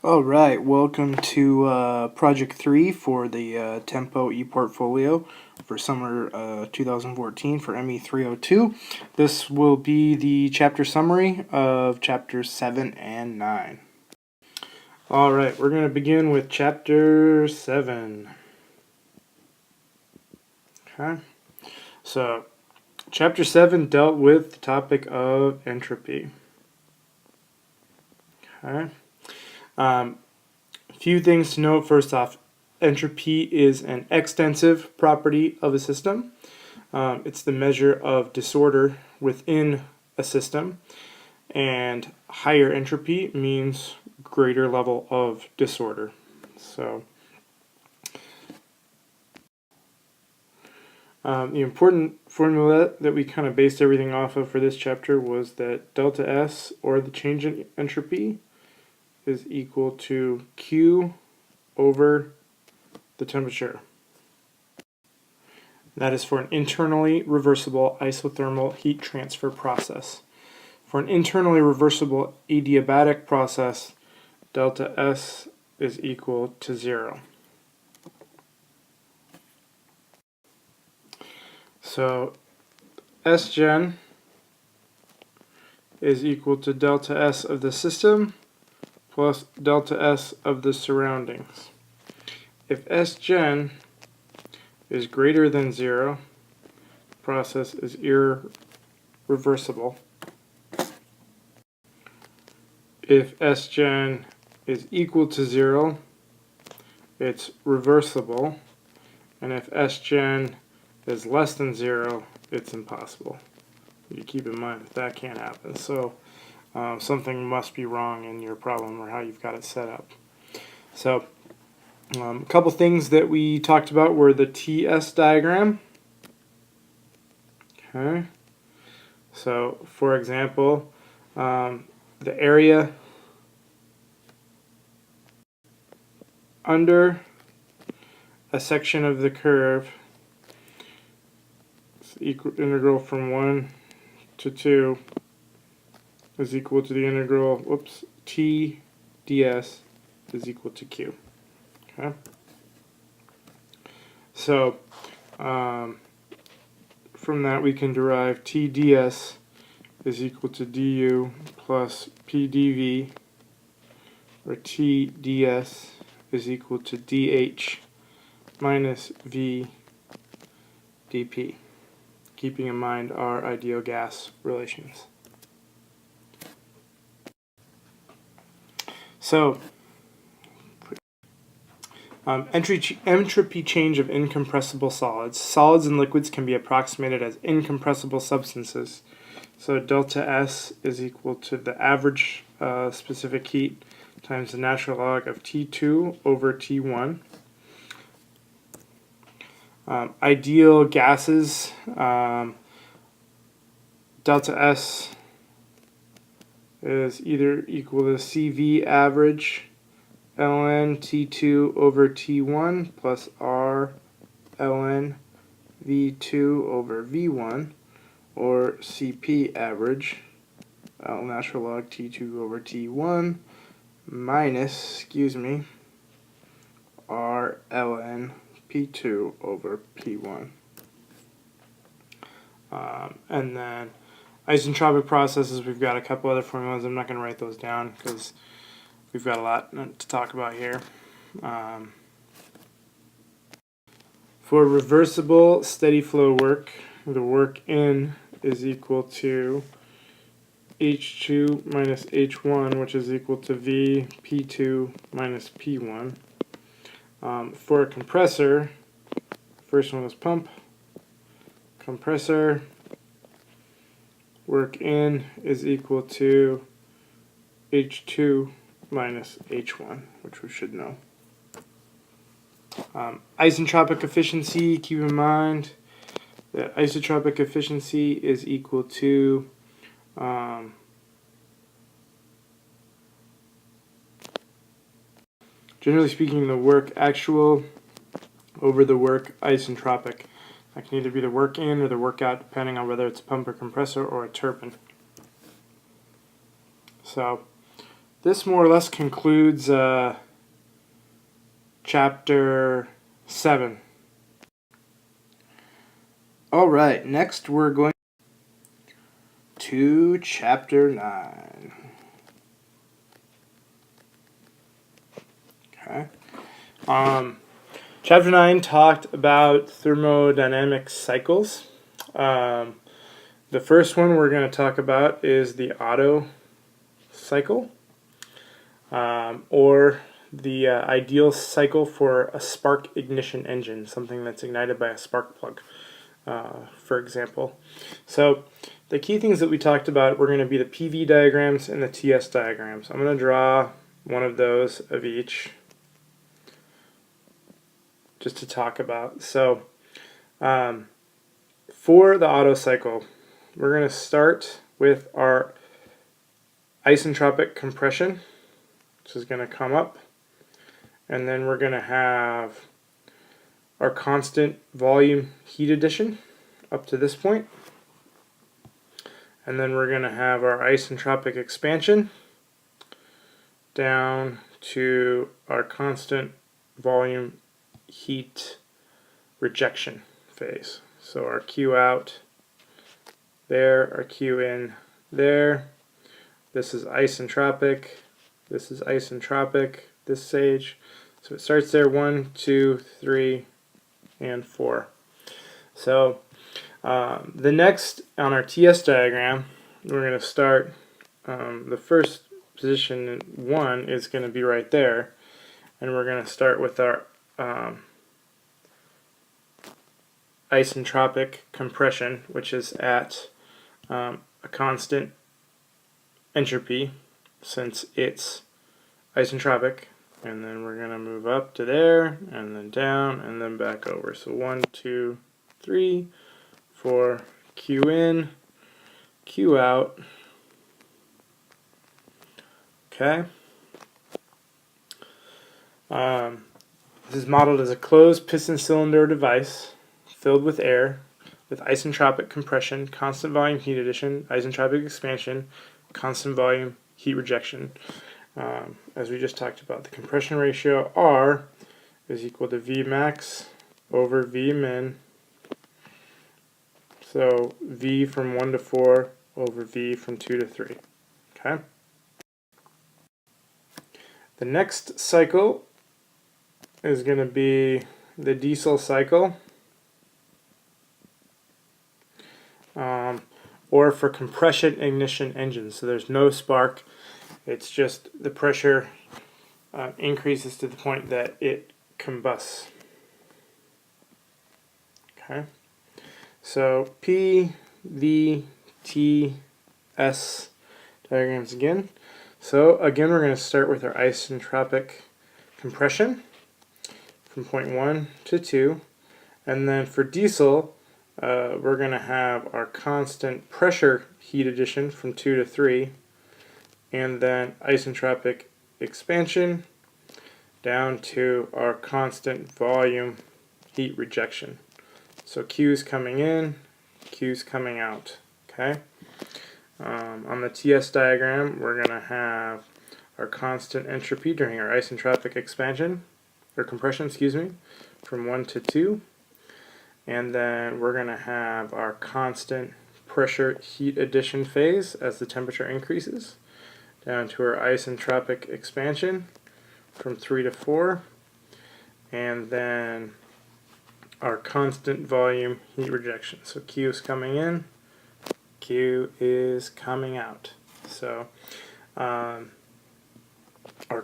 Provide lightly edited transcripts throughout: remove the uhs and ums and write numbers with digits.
All right, welcome to Project 3 for the Tempo ePortfolio for summer 2014 for ME302. This will be the chapter summary of chapters 7 and 9. All right, we're going to begin with chapter 7. Okay, so chapter 7 dealt with the topic of entropy. Okay. A few things to note. First off, entropy is an extensive property of a system. It's the measure of disorder within a system, and higher entropy means greater level of disorder. So the important formula that we kind of based everything off of for this chapter was that delta S, or the change in entropy, is equal to Q over the temperature. That is for an internally reversible isothermal heat transfer process. For an internally reversible adiabatic process, delta S is equal to 0. So Sgen is equal to delta S of the system plus delta S of the surroundings. If Sgen is greater than 0, the process is irreversible. If Sgen is equal to 0, it's reversible. And if Sgen is less than 0, it's impossible. You keep in mind that can't happen. So something must be wrong in your problem or how you've got it set up. So a couple things that we talked about were the TS diagram. Okay. So for example, the area under a section of the curve, integral from 1 to 2, is equal to the integral, T ds is equal to Q. Okay. So from that we can derive T ds is equal to du plus P dv, or T ds is equal to dH minus V dP, keeping in mind our ideal gas relations. So entropy change of incompressible solids. Solids and liquids can be approximated as incompressible substances. So delta S is equal to the average specific heat times the natural log of T2 over T1. Ideal gases, delta S is either equal to CV average ln T2 over T1 plus R ln V2 over V1, or CP average natural log T2 over T1 minus, R ln P2 over P1. And then isentropic processes, we've got a couple other formulas. I'm not going to write those down because we've got a lot to talk about here. For reversible steady flow work, the work in is equal to H2 minus H1, which is equal to V P2 minus P1. For a compressor, first one is pump, compressor, work in is equal to H2 minus H1, which we should know. Isentropic efficiency, keep in mind that isotropic efficiency is equal to generally speaking, the work actual over the work isentropic. That can either be the work in or the work out, depending on whether it's a pump or compressor or a turbine. So this more or less concludes chapter 7. Alright, next we're going to chapter 9. Okay. Chapter 9 talked about thermodynamic cycles. The first one we're going to talk about is the Otto cycle, or the ideal cycle for a spark ignition engine, something that's ignited by a spark plug, for example. So the key things that we talked about were going to be the PV diagrams and the TS diagrams. I'm going to draw one of those of each just to talk about. So for the Otto cycle, we're going to start with our isentropic compression, which is going to come up, and then we're going to have our constant volume heat addition up to this point, and then we're going to have our isentropic expansion down to our constant volume heat rejection phase. So our Q out there, our Q in there. This is isentropic. This is isentropic, this stage. So it starts there, 1, 2, 3, and 4. So the next on our TS diagram, we're going to start, the first position 1 is going to be right there. And we're going to start with our isentropic compression, which is at a constant entropy since it's isentropic, and then we're going to move up to there and then down and then back over. So 1, 2, 3, 4, Q in, Q out. Okay. This is modeled as a closed piston cylinder device filled with air with isentropic compression, constant volume heat addition, isentropic expansion, constant volume heat rejection. As we just talked about, the compression ratio R is equal to V max over V min. So V from 1 to 4 over V from 2 to 3. Okay. The next cycle is going to be the diesel cycle, or for compression ignition engines. So there's no spark, it's just the pressure increases to the point that it combusts. Okay, so P, V, T, S diagrams again. So again, we're going to start with our isentropic compression from point 1 to 2, and then for diesel, we're going to have our constant pressure heat addition from 2 to 3, and then isentropic expansion down to our constant volume heat rejection. So Q's coming in, Q's coming out. Okay. On the TS diagram, we're going to have our constant entropy during our isentropic expansion, or compression, excuse me, from 1 to 2. And then we're going to have our constant pressure heat addition phase as the temperature increases, down to our isentropic expansion from 3 to 4, and then our constant volume heat rejection. So Q is coming in, Q is coming out. So our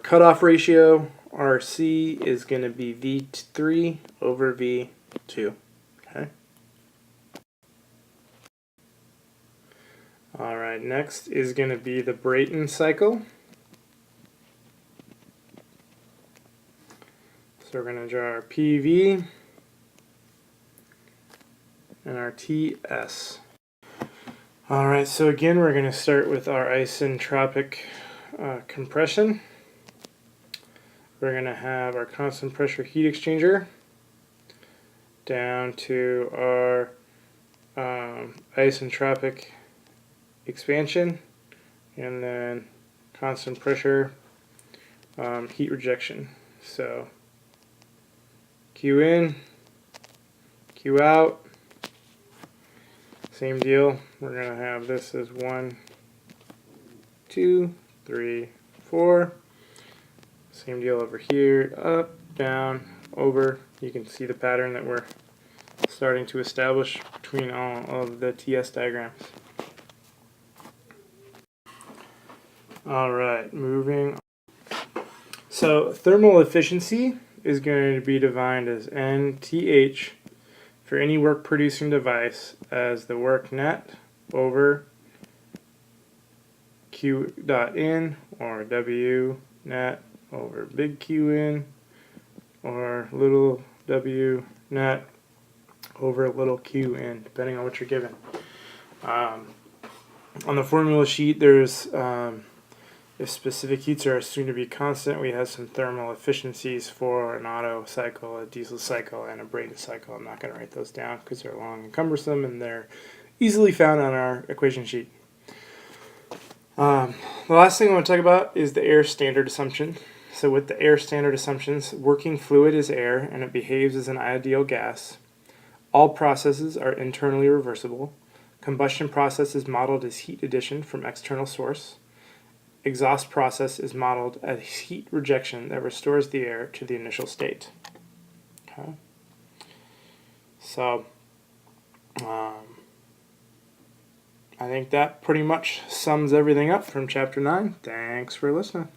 cutoff ratio, RC, is going to be V3 over V2. Okay. Alright, next is going to be the Brayton cycle. So we're going to draw our PV and our TS. Alright, so again we're going to start with our isentropic compression. We're going to have our constant pressure heat exchanger down to our isentropic expansion, and then constant pressure, heat rejection. So Q in, Q out, same deal. We're going to have this as 1, 2, 3, 4. Same deal over here, up, down, over. You can see the pattern that we're starting to establish between all of the TS diagrams. Alright, moving on. So thermal efficiency is going to be defined as NTH for any work producing device as the work net over Q dot in, or W net over big Q in, or little W net over little Q in, depending on what you're given. On the formula sheet, there's if specific heats are assumed to be constant, we have some thermal efficiencies for an Otto cycle, a diesel cycle, and a Brayton cycle. I'm not going to write those down because they're long and cumbersome, and they're easily found on our equation sheet. The last thing I want to talk about is the air standard assumption. So with the air standard assumptions, working fluid is air and it behaves as an ideal gas. All processes are internally reversible. Combustion process is modeled as heat addition from external source. Exhaust process is modeled as heat rejection that restores the air to the initial state. Okay. So I think that pretty much sums everything up from Chapter 9. Thanks for listening.